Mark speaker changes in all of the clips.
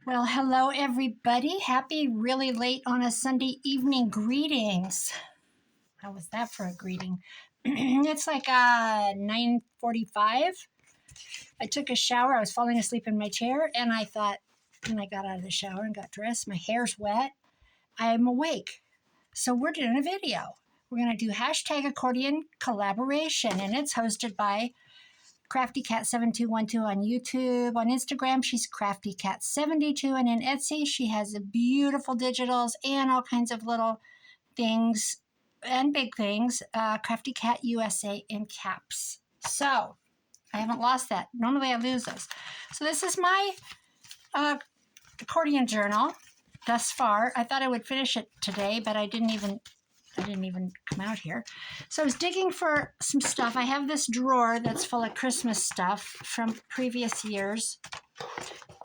Speaker 1: Well, hello everybody. Happy really late on a Sunday evening greetings. How was that for a greeting? It's like 9:45. I took a shower. I was falling asleep in my chair and I thought, when I got out of the shower and got dressed, my hair's wet. I'm awake. So we're doing a video. We're going to do hashtag accordion collaboration, and it's hosted by CraftyCat7212 on YouTube. On Instagram, she's CraftyCat72, and in Etsy, she has beautiful digitals and all kinds of little things and big things. CraftycatUSA in caps. So I haven't lost that. Normally I lose those. So this is my accordion journal thus far. I thought I would finish it today, but I didn't even come out here. So I was digging for some stuff. I have this drawer that's full of Christmas stuff from previous years.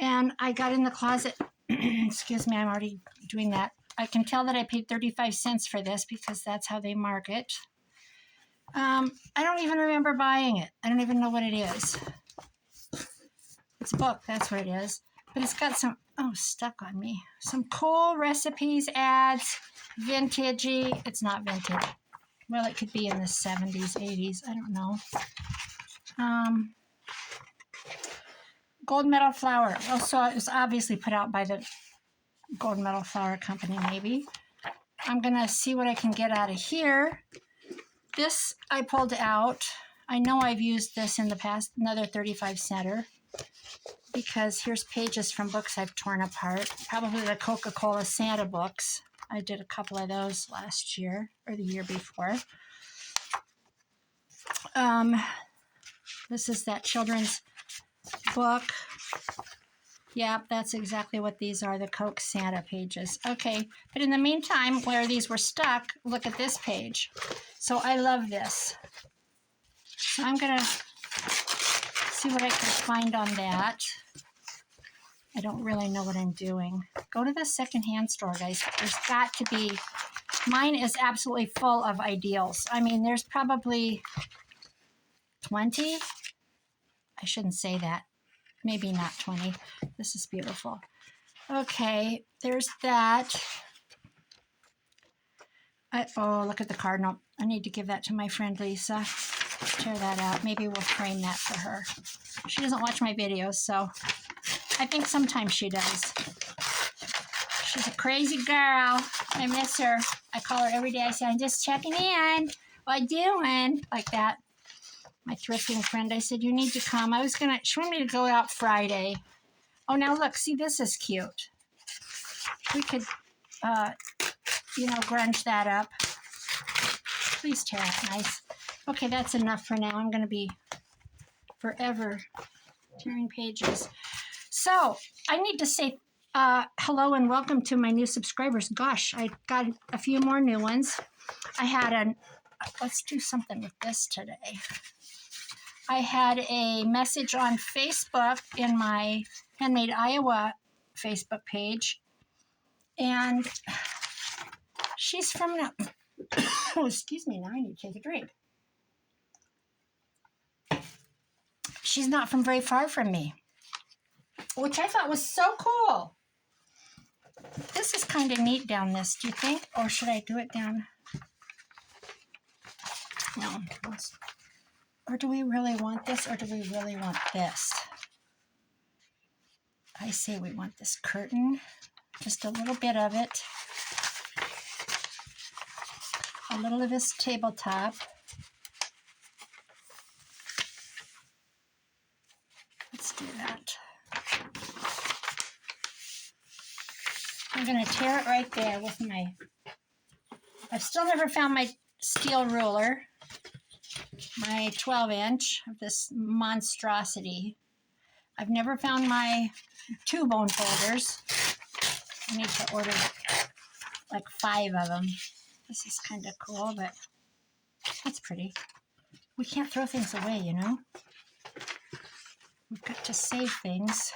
Speaker 1: And I got in the closet. Excuse me, I'm already doing that. I can tell that I paid 35 cents for this because that's how they mark it. I don't even remember buying it. I don't even know what it is. It's a book, that's what it is. But it's got some, stuck on me. Some cool recipes, ads, vintagey. It's not vintage. Well, it could be in the 70s, 80s. I don't know. Gold medal flour. Also, it was obviously put out by the Gold Medal Flour Company, maybe. I'm going to see what I can get out of here. This I pulled out. I know I've used this in the past. Another 35 center. Because here's pages from books I've torn apart. Probably the Coca-Cola Santa books. I did a couple of those last year or the year before. This is that children's book. Yeah, that's exactly what these are, the Coke Santa pages. Okay, but in the meantime, where these were stuck, look at this page. So I love this. So I'm going to see what I can find on that. I don't really know what I'm doing. Go to the secondhand store, guys. There's got to be, mine is absolutely full of ideals. I mean, there's probably 20. I shouldn't say that. Maybe not 20. This is beautiful. Okay, there's that. Look at the card. No, I need to give that to my friend Lisa. Tear that out. Maybe we'll frame that for her. She doesn't watch my videos, so I think sometimes she does. She's a crazy girl. I miss her. I call her every day. I say, I'm just checking in. What you doing? Like that. My thrifting friend, I said, you need to come. She wanted me to go out Friday. Oh, now look, see, this is cute. We could, grunge that up. Please tear it nice. Okay, that's enough for now. I'm going to be forever tearing pages. So I need to say hello and welcome to my new subscribers. Gosh, I got a few more new ones. I had let's do something with this today. I had a message on Facebook in my Handmade Iowa Facebook page. And she's from, excuse me, now I need to take a drink. She's not from very far from me, which I thought was so cool. This is kind of neat down this, do you think? Or should I do it down? No. Or do we really want this, or do we really want this? I say we want this curtain, just a little bit of it. A little of this tabletop. Let's do that. I'm going to tear it right there with I've still never found my steel ruler. My 12-inch of this monstrosity. I've never found my 2 bone folders. I need to order like 5 of them. This is kind of cool, but that's pretty. We can't throw things away, you know? We've got to save things.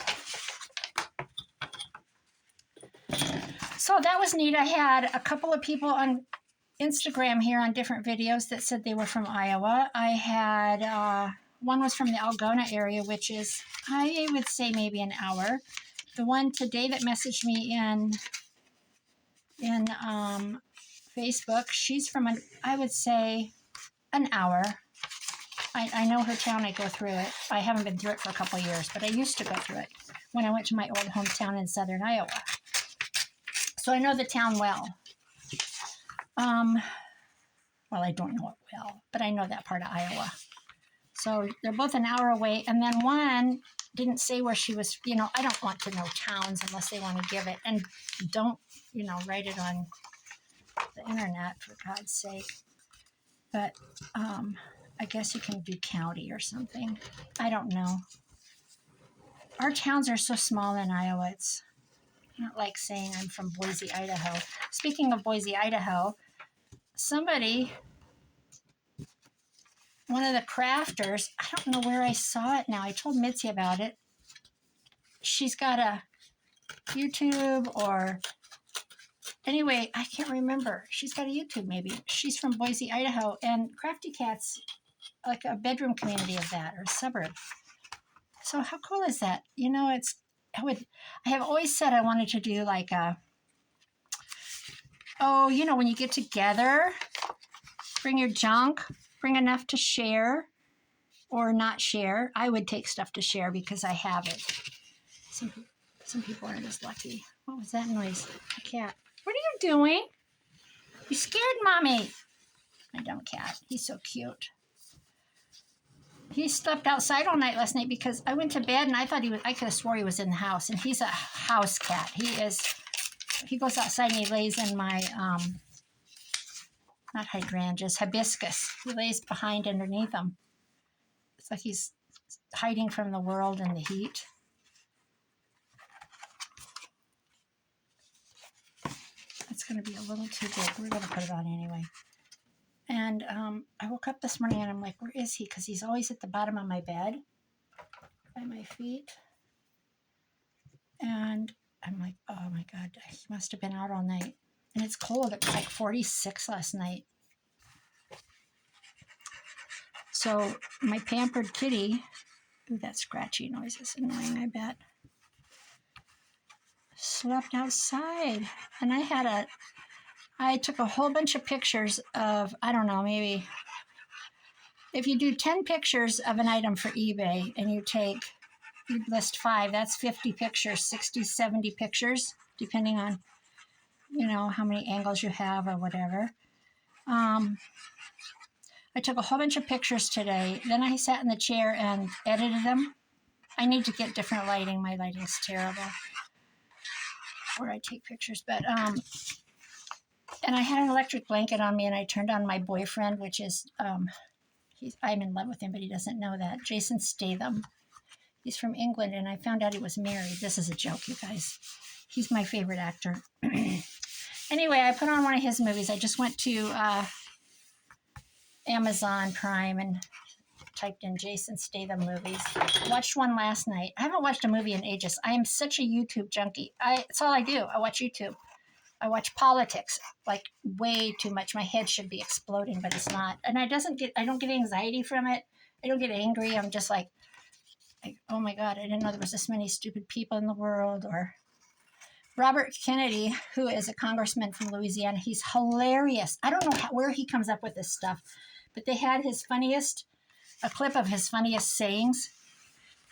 Speaker 1: So that was neat. I had a couple of people on Instagram here on different videos that said they were from Iowa. I had one was from the Algona area, which is, I would say, maybe an hour the one today that messaged me in Facebook, she's from, I would say, an hour. I know her town. I go through it. I haven't been through it for a couple of years, but I used to go through it when I went to my old hometown in southern Iowa. So I know the town well. Well, I don't know it well, but I know that part of Iowa. So they're both an hour away. And then one didn't say where she was. You know, I don't want to know towns unless they want to give it. And don't, you know, write it on the internet, for God's sake. But I guess you can do county or something. I don't know. Our towns are so small in Iowa. It's not like saying I'm from Boise, Idaho. Speaking of Boise, Idaho, somebody, one of the crafters, I don't know where I saw it now. I told Mitzi about it. She's got a YouTube or, anyway, I can't remember. She's got a YouTube maybe. She's from Boise, Idaho, and Crafty Cat's like a bedroom community of that, or a suburb. So how cool is that? You know, I have always said I wanted to do like you know, when you get together, bring your junk, bring enough to share or not share. I would take stuff to share because I have it. Some people aren't as lucky. What was that noise? A cat. What are you doing? You scared Mommy. My dumb cat. He's so cute. He slept outside all night last night because I went to bed and I thought I could have swore he was in the house. And he's a house cat. He goes outside and he lays in my, not hydrangeas, hibiscus. He lays behind underneath them. It's like he's hiding from the world and the heat. It's going to be a little too big. We're going to put it on anyway. And I woke up this morning and I'm like, where is he? Because he's always at the bottom of my bed by my feet. And I'm like, oh my God, he must have been out all night. And it's cold. It was like 46 last night. So my pampered kitty, ooh, that scratchy noise is annoying, I bet, slept outside. And I took a whole bunch of pictures of, I don't know, maybe if you do 10 pictures of an item for eBay and you list 5, that's 50 pictures, 60, 70 pictures, depending on, you know, how many angles you have or whatever. I took a whole bunch of pictures today. Then I sat in the chair and edited them. I need to get different lighting. My lighting's terrible where I take pictures, but, and I had an electric blanket on me and I turned on my boyfriend, which is, I'm in love with him, but he doesn't know that. Jason Statham. He's from England and I found out he was married. This is a joke, you guys. He's my favorite actor. Anyway, I put on one of his movies. I just went to Amazon Prime and typed in Jason Statham movies. Watched one last night. I haven't watched a movie in ages. I am such a YouTube junkie. It's all I do. I watch YouTube. I watch politics, like way too much. My head should be exploding, but it's not. And I don't get anxiety from it. I don't get angry. I'm just like, oh my God, I didn't know there was this many stupid people in the world. Or Robert Kennedy, who is a congressman from Louisiana, he's hilarious. I don't know where he comes up with this stuff, but they had a clip of his funniest sayings.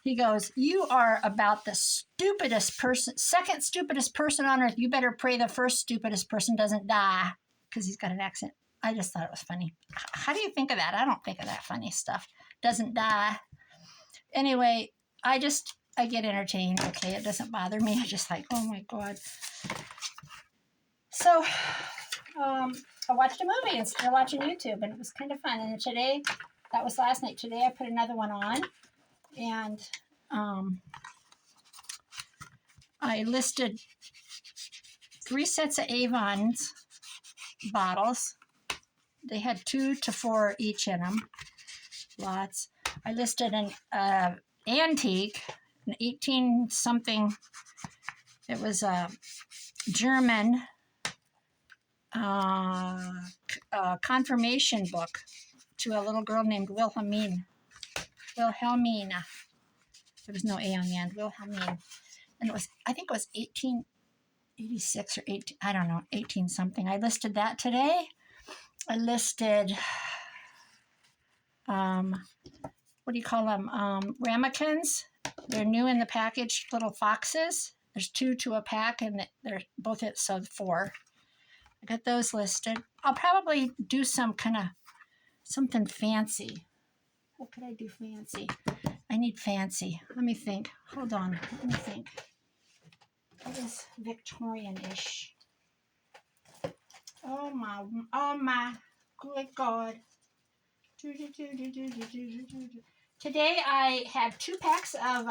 Speaker 1: He goes, you are about the stupidest person, second stupidest person on earth. You better pray the first stupidest person doesn't die, because he's got an accent. I just thought it was funny. How do you think of that? I don't think of that funny stuff. Doesn't die. Anyway, I get entertained. Okay, it doesn't bother me. I just like, oh my God. So I watched a movie instead of watching YouTube, and it was kind of fun. And today, that was last night. Today I put another one on, and I listed 3 sets of Avon's bottles. They had 2 to 4 each in them. Lots. I listed an antique, an 18-something. It was a German confirmation book to a little girl named Wilhelmina. There was no A on the end. Wilhelmina. And it was, I think it was 1886 or 18, I don't know, 18 something. I listed that today. I listed, what do you call them? Ramekins. They're new in the package, little foxes. There's 2 to a pack, and they're both at so 4. I got those listed. I'll probably do some kind of something fancy. What could I do fancy? I need fancy. Let me think. Hold on. Let me think. What is Victorian-ish? Oh my, good God. Today I had 2 packs of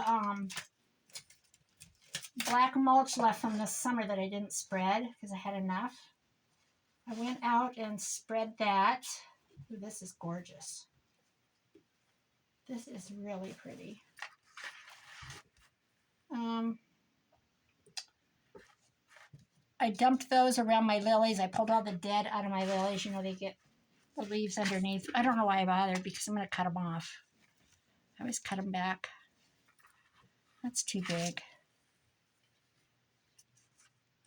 Speaker 1: black mulch left from this summer that I didn't spread because I had enough. I went out and spread that. Ooh, this is gorgeous. This is really pretty. I dumped those around my lilies. I pulled all the dead out of my lilies. You know, they get the leaves underneath. I don't know why I bothered because I'm going to cut them off. I always cut them back. That's too big.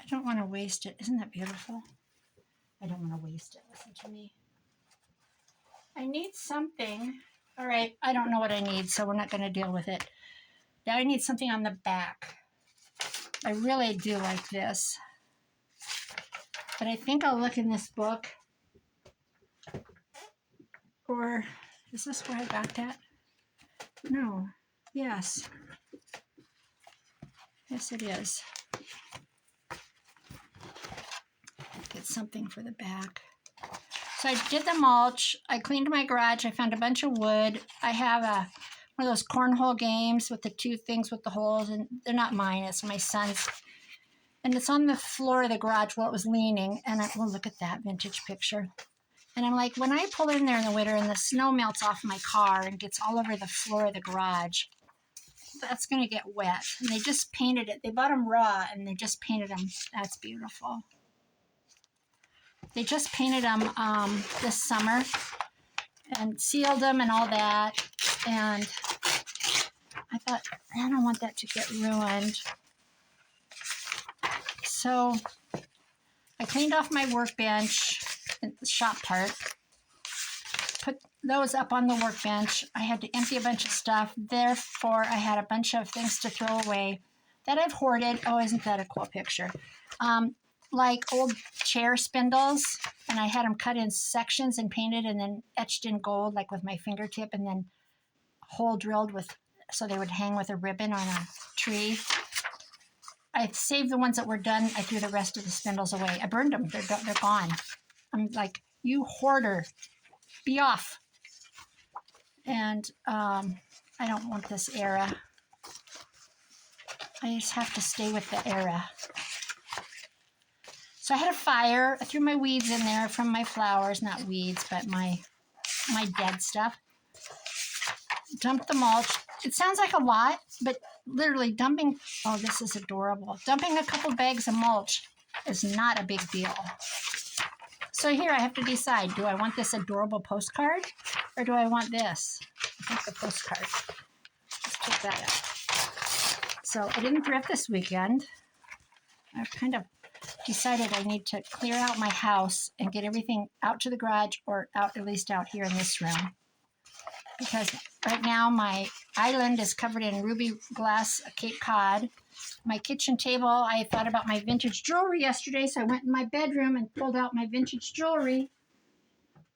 Speaker 1: I don't want to waste it. Isn't that beautiful? I don't want to waste it. Listen to me. I need something. All right, I don't know what I need, so we're not going to deal with it. Now I need something on the back. I really do like this. But I think I'll look in this book. Or is this where I got that? No. Yes. Yes, it is. Get something for the back. So I did the mulch. I cleaned my garage. I found a bunch of wood. I have one of those cornhole games with the 2 things with the holes, and they're not mine. It's my son's. And it's on the floor of the garage while it was leaning. And well, look at that vintage picture. And I'm like, when I pull in there in the winter and the snow melts off my car and gets all over the floor of the garage, that's going to get wet. And they just painted it. They bought them raw, and they just painted them. That's beautiful. They just painted them this summer and sealed them and all that. And I thought, I don't want that to get ruined. So I cleaned off my workbench, the shop part, put those up on the workbench. I had to empty a bunch of stuff. Therefore, I had a bunch of things to throw away that I've hoarded. Oh, isn't that a cool picture? Like old chair spindles, and I had them cut in sections and painted and then etched in gold, like with my fingertip, and then hole drilled with, so they would hang with a ribbon on a tree. I saved the ones that were done. I threw the rest of the spindles away. I burned them. They're gone. I'm like, you hoarder, be off. And I don't want this era. I just have to stay with the era. So I had a fire. I threw my weeds in there from my flowers, not weeds, but my dead stuff. Dumped the mulch. It sounds like a lot, but literally dumping, oh, this is adorable. Dumping a couple bags of mulch is not a big deal. So here I have to decide, do I want this adorable postcard or do I want this? I think the postcard. Let's check that out. So I didn't thrift this weekend. I've kind of decided I need to clear out my house and get everything out to the garage or out, at least out here in this room. Because right now my island is covered in ruby glass Cape Cod. My kitchen table, I thought about my vintage jewelry yesterday, so I went in my bedroom and pulled out my vintage jewelry.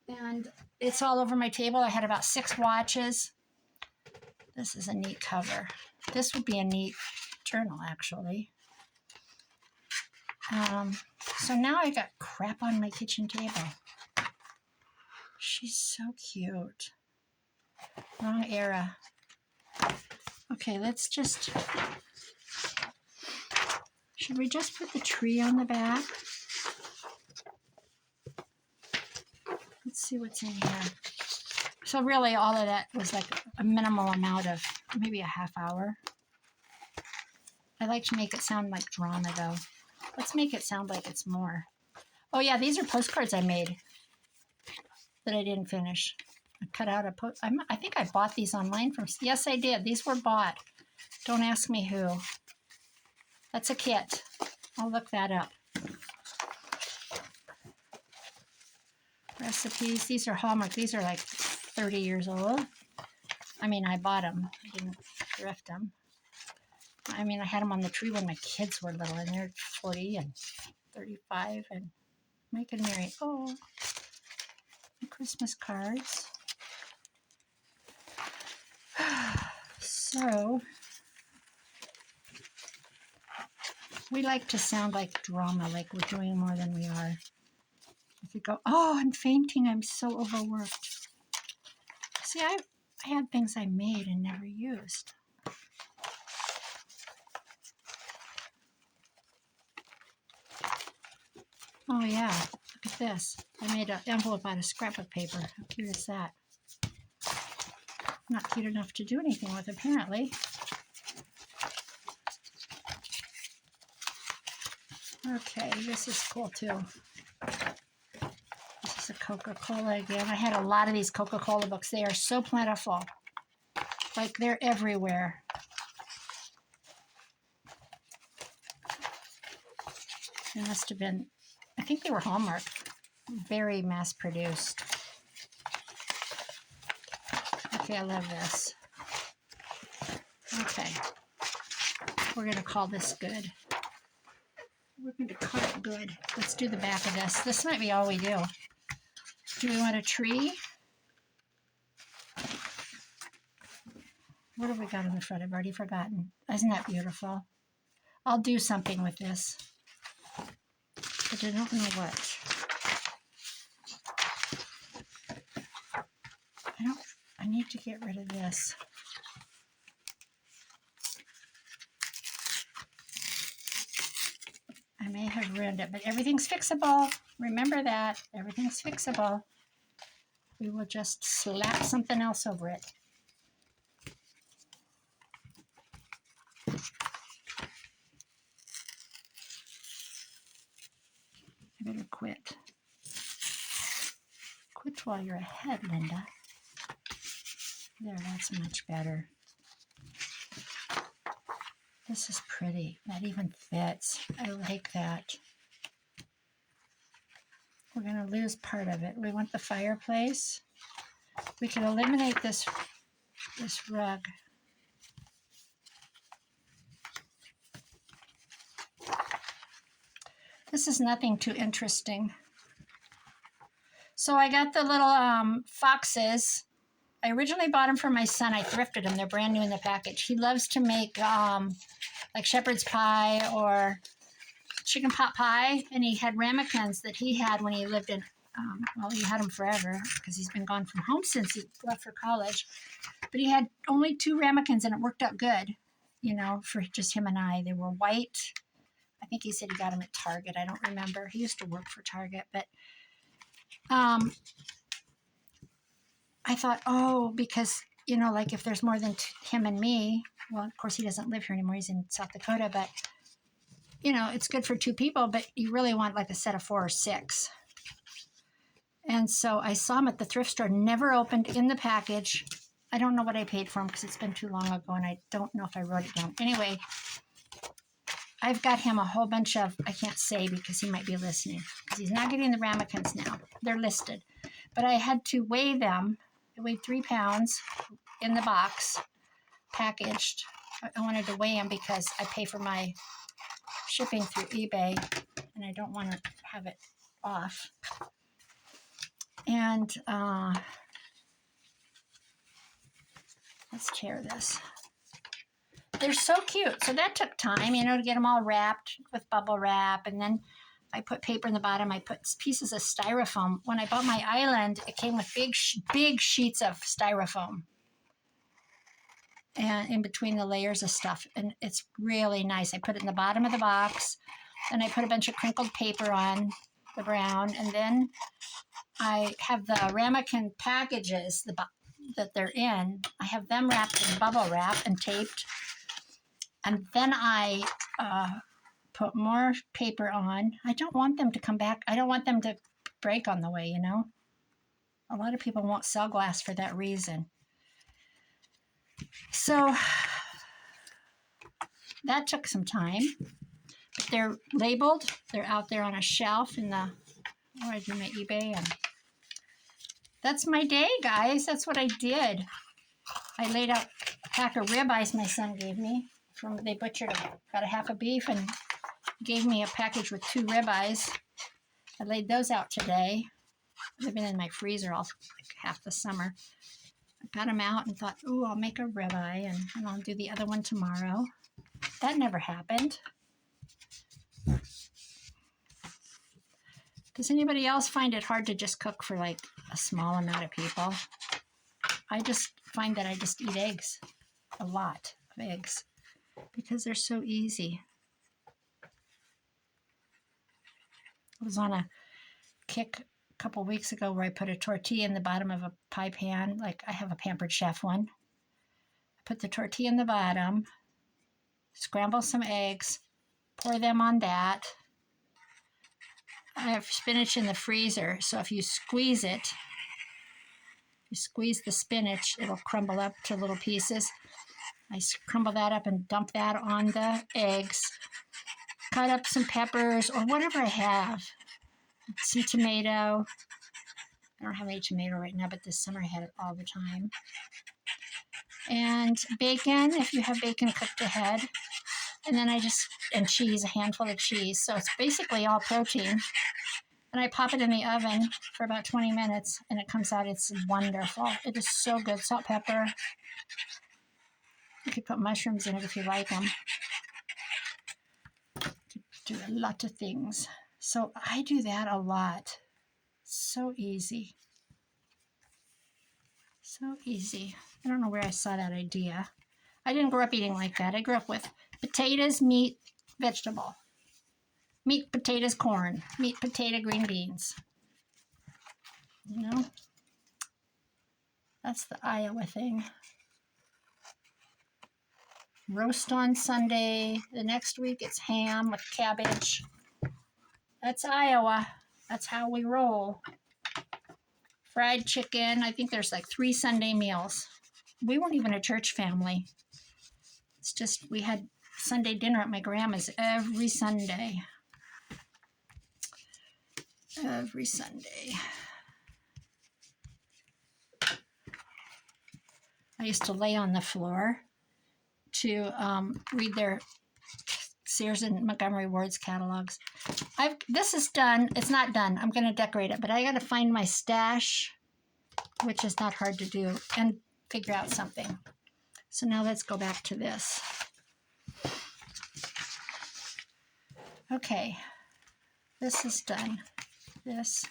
Speaker 1: And it's all over my table. I had about 6 watches. This is a neat cover. This would be a neat journal, actually. So now I got crap on my kitchen table. She's so cute. Wrong era. Okay, let's just... Should we just put the tree on the back? Let's see what's in here. So really all of that was like a minimal amount of, maybe a half hour. I like to make it sound like drama though. Let's make it sound like it's more. Oh yeah, these are postcards I made that I didn't finish. I cut out a I think I bought these online from, yes I did. These were bought. Don't ask me who. That's a kit. I'll look that up. Recipes. These are Hallmark. These are like 30 years old. I mean, I bought them. I didn't thrift them. I mean, I had them on the tree when my kids were little, and they're 40 and 35 and Mike and Mary. Oh, Christmas cards. So, we like to sound like drama, like we're doing more than we are. If you go, oh, I'm fainting, I'm so overworked. See, I had things I made and never used. Oh yeah, look at this. I made an envelope out of scrapbook paper. How cute is that? Not cute enough to do anything with, apparently. Okay, this is cool too. This is a Coca-Cola again. I had a lot of these Coca-Cola books. They are so plentiful. Like, they're everywhere. They must have been, I think they were Hallmark. Very mass-produced. Okay, I love this. Okay. We're going to call this good. We're going to cut it good. Let's do the back of this. This might be all we do. Do we want a tree? What have we got on the front? I've already forgotten. Isn't that beautiful? I'll do something with this, but I don't know what. I need to get rid of this. I may have ruined it, but everything's fixable. Remember that. Everything's fixable. We will just slap something else over it. I better quit. Quit while you're ahead, Linda. There, that's much better. This is pretty. That even fits. I like that. We're going to lose part of it. We want the fireplace. We can eliminate this rug. This is nothing too interesting. So I got the little foxes. I originally bought them for my son. I thrifted them. They're brand new in the package. He loves to make like shepherd's pie or chicken pot pie. And he had ramekins that he had when he lived in, well, he had them forever because he's been gone from home since he left for college. But he had only 2 ramekins and it worked out good, you know, for just him and I. They were white. I think he said he got them at Target. I don't remember. He used to work for Target, but I thought, oh, because, you know, like if there's more than him and me, well, of course he doesn't live here anymore. He's in South Dakota, but, you know, it's good for 2 people, but you really want like a set of 4 or 6. And so I saw him at the thrift store, never opened in the package. I don't know what I paid for him because it's been too long ago and I don't know if I wrote it down. Anyway, I've got him a whole bunch of, I can't say because he might be listening, because he's not getting the ramekins now. They're listed. But I had to weigh them. They weighed 3 pounds in the box, packaged. I wanted to weigh them because I pay for my shipping through eBay, and I don't want to have it off. And let's tear this. They're so cute. So that took time, you know, to get them all wrapped with bubble wrap. And then I put paper in the bottom. I put pieces of styrofoam. When I bought my island, it came with big sheets of styrofoam. And in between the layers of stuff. And it's really nice. I put it in the bottom of the box. And I put a bunch of crinkled paper on the brown. And then I have the ramekin packages that they're in. I have them wrapped in bubble wrap and taped. And then I put more paper on. I don't want them to come back. I don't want them to break on the way, you know. A lot of people won't sell glass for that reason. So that took some time. they're labeled. They're out there on a shelf in the, I do my eBay, and that's my day, guys. That's what I did. I laid out a pack of ribeyes my son gave me. They butchered about a half a beef and gave me a package with 2 ribeyes. I laid those out today. They've been in my freezer all half the summer. I got them out and thought, ooh, I'll make a ribeye and I'll do the other one tomorrow. That never happened. Does anybody else find it hard to just cook for like a small amount of people? I just find that I just eat eggs, a lot of eggs, because they're so easy. I was on a kick a couple weeks ago where I put a tortilla in the bottom of a pie pan, like I have a Pampered Chef one. I put the tortilla in the bottom, scramble some eggs, pour them on that. I have spinach in the freezer, so if you squeeze it, you squeeze the spinach, it'll crumble up to little pieces. I crumble that up and dump that on the eggs. Cut up some peppers or whatever I have. Some tomato. I don't have any tomato right now, but this summer I had it all the time. And bacon, if you have bacon cooked ahead. And then and cheese, a handful of cheese. So it's basically all protein. And I pop it in the oven for about 20 minutes, and it comes out. It's wonderful. It is so good. Salt, pepper. You could put mushrooms in it if you like them. You could do a lot of things. So I do that a lot. So easy. So easy. I don't know where I saw that idea. I didn't grow up eating like that. I grew up with potatoes, meat, vegetable. Meat, potatoes, corn. Meat, potato, green beans. You know? That's the Iowa thing. Roast on Sunday. The next week it's ham with cabbage. That's Iowa. That's how we roll. Fried chicken. I think there's like 3 Sunday meals. We weren't even a church family. It's just we had Sunday dinner at my grandma's every Sunday. Every Sunday. I used to lay on the floor to read their Sears and Montgomery Ward's catalogs. This is done. It's not done. I'm going to decorate it, but I got to find my stash, which is not hard to do, and figure out something. So now let's go back to this. Okay, this is done. This,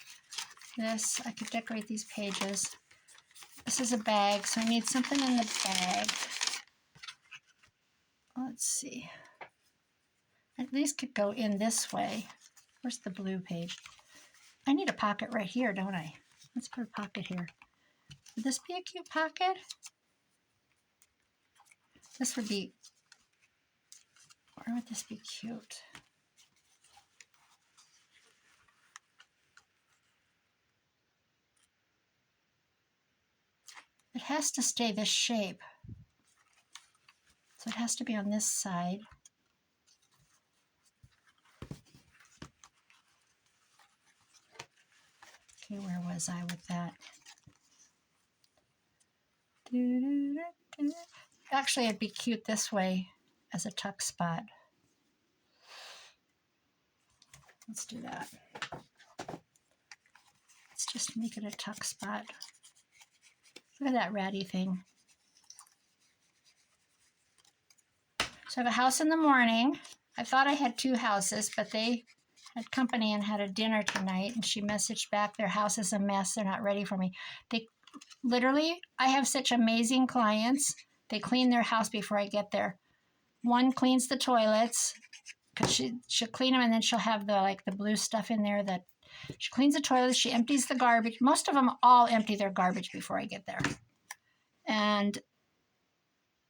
Speaker 1: I could decorate these pages. This is a bag, so I need something in the bag. Let's see. At least could go in this way. Where's the blue page? I need a pocket right here, don't I? Let's put a pocket here. Would this be a cute pocket? This would be, where would this be cute? It has to stay this shape. So it has to be on this side. Okay, where was I with that? Actually, it'd be cute this way as a tuck spot. Let's do that. Let's just make it a tuck spot. Look at that ratty thing. So I have a house in the morning. I thought I had 2 houses, but they had company and had a dinner tonight, and she messaged back, their house is a mess. They're not ready for me. They literally, I have such amazing clients. They clean their house before I get there. One cleans the toilets, because she'll clean them, and then she'll have the blue stuff in there that she cleans the toilets. She empties the garbage. Most of them all empty their garbage before I get there. And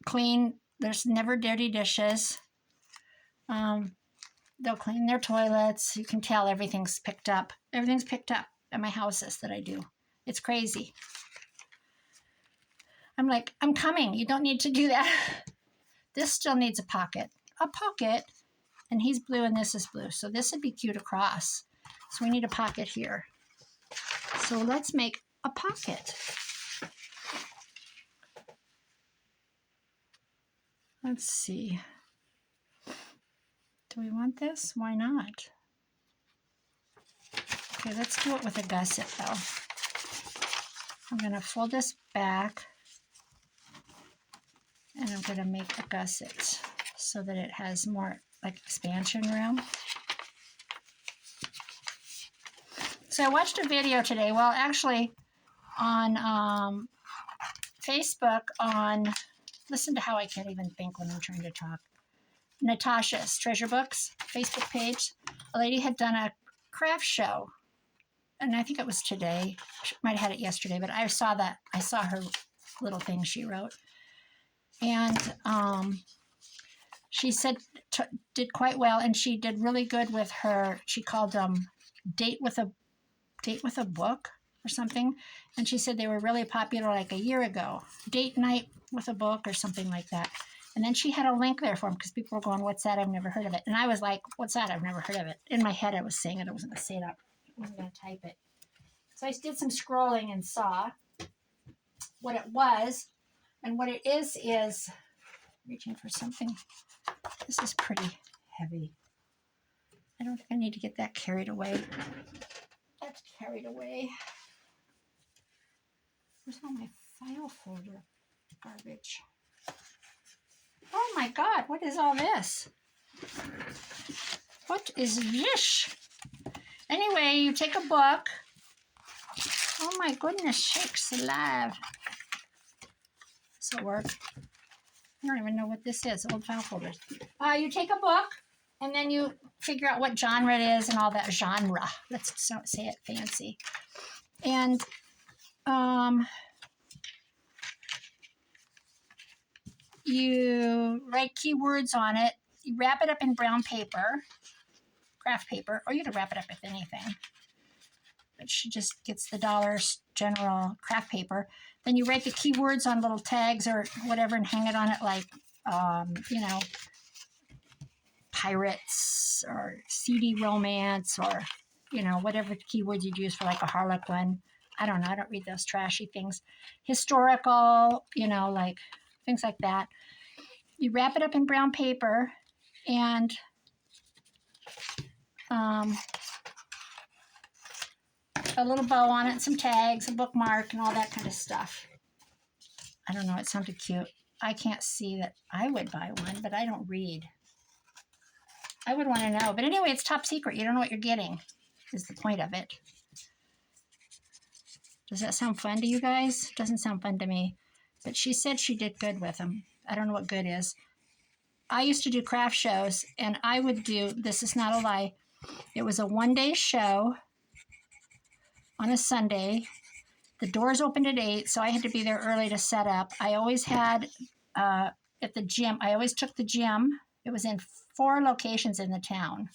Speaker 1: clean. There's never dirty dishes. They'll clean their toilets. You can tell everything's picked up. Everything's picked up at my houses that I do. It's crazy. I'm like, I'm coming. You don't need to do that. This still needs a pocket. A pocket? And he's blue and this is blue. So this would be cute across. So we need a pocket here. So let's make a pocket. Let's see. Do we want this? Why not? Okay, let's do it with a gusset though. I'm going to fold this back and I'm going to make a gusset so that it has more like expansion room. So I watched a video today, well actually on Facebook on, listen to how I can't even think when I'm trying to talk, Natasha's Treasure Books Facebook page. A lady had done a craft show, and I think it was today. She might have had it yesterday, but I saw her little thing she wrote. And she said did quite well, and she did really good with her, she called them date with a book or something. And she said they were really popular like a year ago. Date night with a book or something like that. And then she had a link there for them because people were going, what's that? I've never heard of it. And I was like, what's that? I've never heard of it. In my head, I was saying it. I wasn't going to say it up. I wasn't going to type it. So I did some scrolling and saw what it was. And what it is reaching for something. This is pretty heavy. I don't think I need to get that carried away. That's carried away. Where's all my file folder garbage? Oh my God, what is all this? What is this? Anyway, you take a book. Oh my goodness, shakes alive. This will work. I don't even know what this is, old file folders. You take a book and then you figure out what genre it is and all that genre. Let's say it fancy. And you write keywords on it. You wrap it up in brown paper, craft paper, or you can wrap it up with anything. But she just gets the Dollar General craft paper. Then you write the keywords on little tags or whatever and hang it on it like, you know, pirates or seedy romance or, you know, whatever keywords you'd use for like a harlequin. I don't know. I don't read those trashy things. Historical, you know, like things like that. You wrap it up in brown paper and a little bow on it, some tags, a bookmark, and all that kind of stuff. I don't know. It sounded cute. I can't see that I would buy one, but I don't read. I would want to know. But anyway, it's top secret. You don't know what you're getting is the point of it. Does that sound fun to you guys? Doesn't sound fun to me. But she said she did good with them. I don't know what good is. I used to do craft shows, and I would do, this is not a lie, it was a one-day show on a Sunday. The doors opened at 8, so I had to be there early to set up. I always had, at the gym, I always took the gym. It was in 4 locations in the town.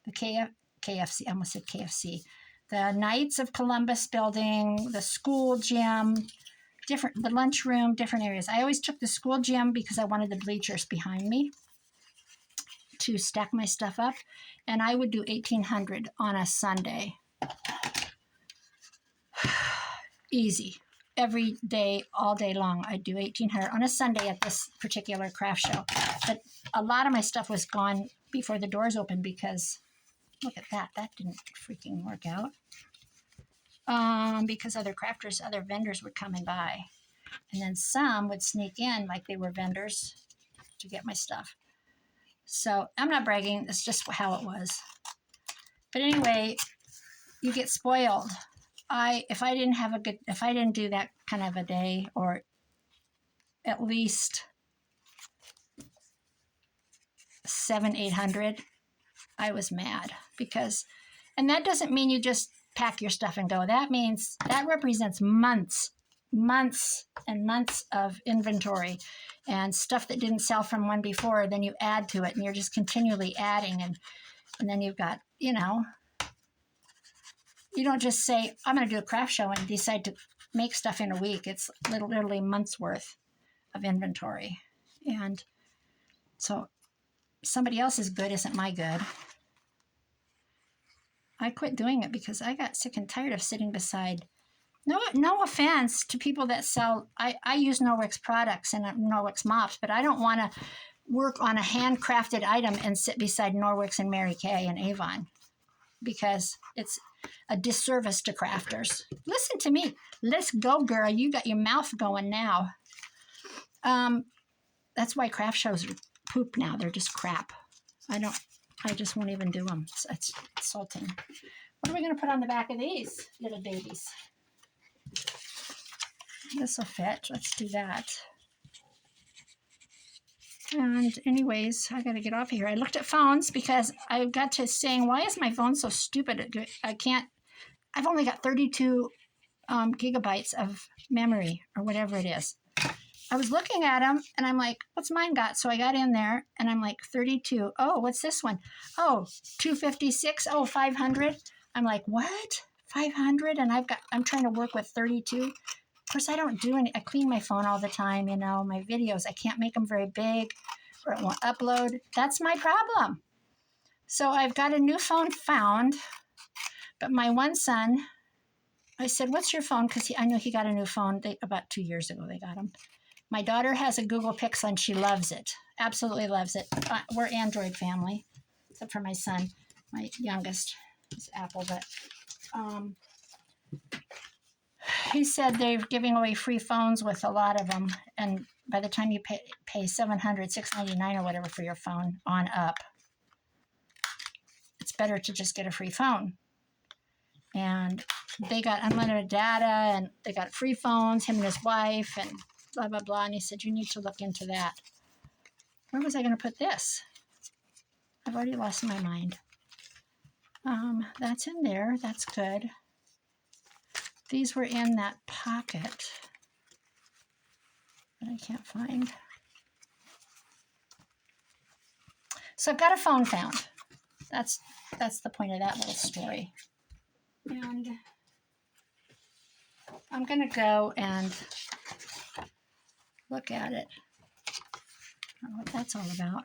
Speaker 1: The KFC, I almost said KFC. The Knights of Columbus building, the school gym, the lunchroom, different areas. I always took the school gym because I wanted the bleachers behind me to stack my stuff up. And I would do 1,800 on a Sunday. Easy. Every day, all day long, I'd do 1,800 on a Sunday at this particular craft show. But a lot of my stuff was gone before the doors opened because, look at that. That didn't freaking work out. Because other crafters, other vendors would come and buy. And then some would sneak in like they were vendors to get my stuff. So I'm not bragging. It's just how it was. But anyway, you get spoiled. If I didn't do that kind of a day, or at least 700-800, I was mad because, and that doesn't mean you just pack your stuff and go. That means that represents months and months of inventory and stuff that didn't sell from one before. Then you add to it and you're just continually adding. And then you've got, you know, you don't just say, I'm going to do a craft show and decide to make stuff in a week. It's literally months worth of inventory. And so somebody else's good isn't my good. I quit doing it because I got sick and tired of sitting beside. No offense to people that sell. I use Norwex products and Norwex mops, but I don't want to work on a handcrafted item and sit beside Norwex and Mary Kay and Avon, because it's a disservice to crafters. Listen to me. Let's go, girl. You got your mouth going now. That's why craft shows are poop now. They're just crap. I just won't even do them. It's insulting. What are we going to put on the back of these little babies? This will fit. Let's do that. And anyways, I got to get off of here. I looked at phones because I got to saying, why is my phone so stupid? I've only got 32 gigabytes of memory or whatever it is. I was looking at them and I'm like, what's mine got? So I got in there and I'm like, 32. Oh, what's this one? Oh, 256. Oh, 500. I'm like, what? 500? And I'm trying to work with 32. Of course, I don't do any, I clean my phone all the time, you know, my videos. I can't make them very big or it won't upload. That's my problem. So I've got a new phone found, but my one son, I said, what's your phone? Because I know he got a new phone about 2 years ago. They got him. My daughter has a Google Pixel and she loves it. Absolutely loves it. We're Android family, except for my son, my youngest. It's Apple, but he said they're giving away free phones with a lot of them. And by the time you pay $700, $699 or whatever for your phone on up, it's better to just get a free phone. And they got unlimited data and they got free phones, him and his wife, and blah, blah, blah. And he said, you need to look into that. Where was I going to put this? I've already lost my mind. That's in there. That's good. These were in that pocket that I can't find. So I've got a phone found. That's the point of that little story. And I'm going to go and look at it. I don't know what that's all about.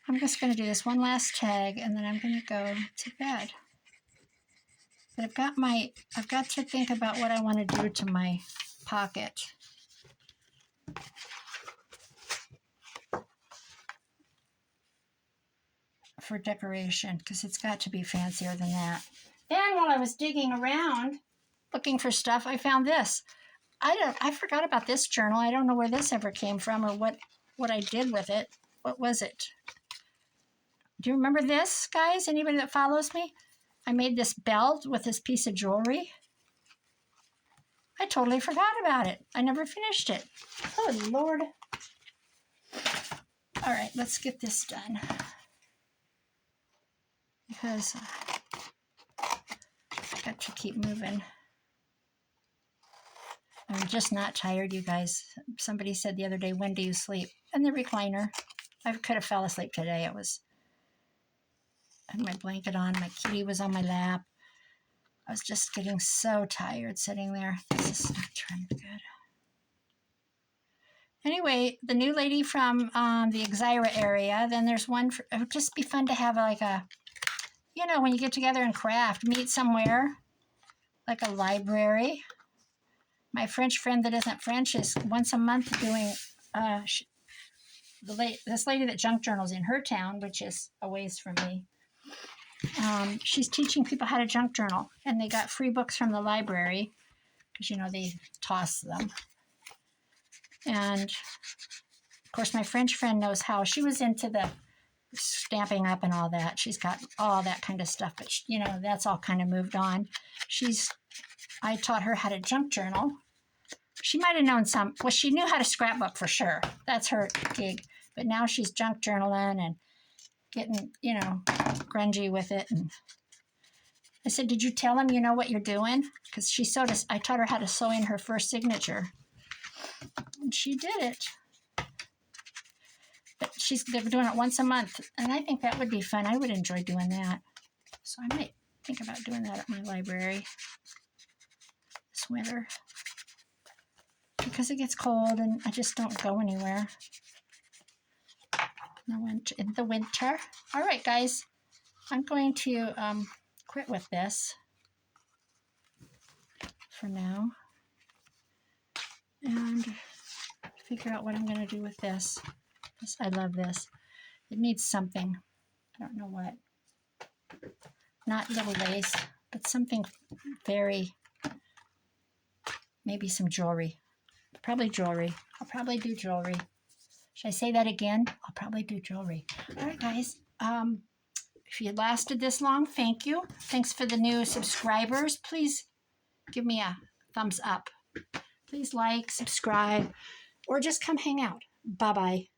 Speaker 1: I'm just going to do this one last tag and then I'm going to go to bed. But I've got to think about what I want to do to my pocket. For decoration, because it's got to be fancier than that. Then while I was digging around looking for stuff, I found this. I forgot about this journal. I don't know where this ever came from or what I did with it. What was it? Do you remember this, guys? Anybody that follows me? I made this belt with this piece of jewelry. I totally forgot about it. I never finished it. Oh, Lord. All right, let's get this done. Because I've got to keep moving. I'm just not tired, you guys. Somebody said the other day, when do you sleep? In the recliner. I could have fell asleep today. I had my blanket on. My kitty was on my lap. I was just getting so tired sitting there. This is not trying to be good. Anyway, the new lady from the Exira area. Then there's one. It would just be fun to have like a, you know, when you get together and craft, meet somewhere, like a library. My French friend that isn't French is once a month doing, this lady that junk journals in her town, which is a ways from me. She's teaching people how to junk journal, and they got free books from the library because, you know, they toss them. And of course, my French friend knows how. She was into the stamping up and all that. She's got all that kind of stuff, but you know, that's all kind of moved on. I taught her how to junk journal. She might have known well, she knew how to scrapbook for sure. That's her gig. But now she's junk journaling and getting, you know, grungy with it. And I said, did you tell him you know what you're doing? Because I taught her how to sew in her first signature. And she did it. But they're doing it once a month. And I think that would be fun. I would enjoy doing that. So I might think about doing that at my library this winter. Because it gets cold and I just don't go anywhere. in the winter. All right, guys, I'm going to quit with this for now and figure out what I'm going to do with this. I love this. It needs something. I don't know what. Not little lace, but something very, maybe some jewelry. Probably jewelry. I'll probably do jewelry. Should I say that again? I'll probably do jewelry. All right, guys. If you lasted this long, thank you. Thanks for the new subscribers. Please give me a thumbs up. Please like, subscribe, or just come hang out. Bye-bye.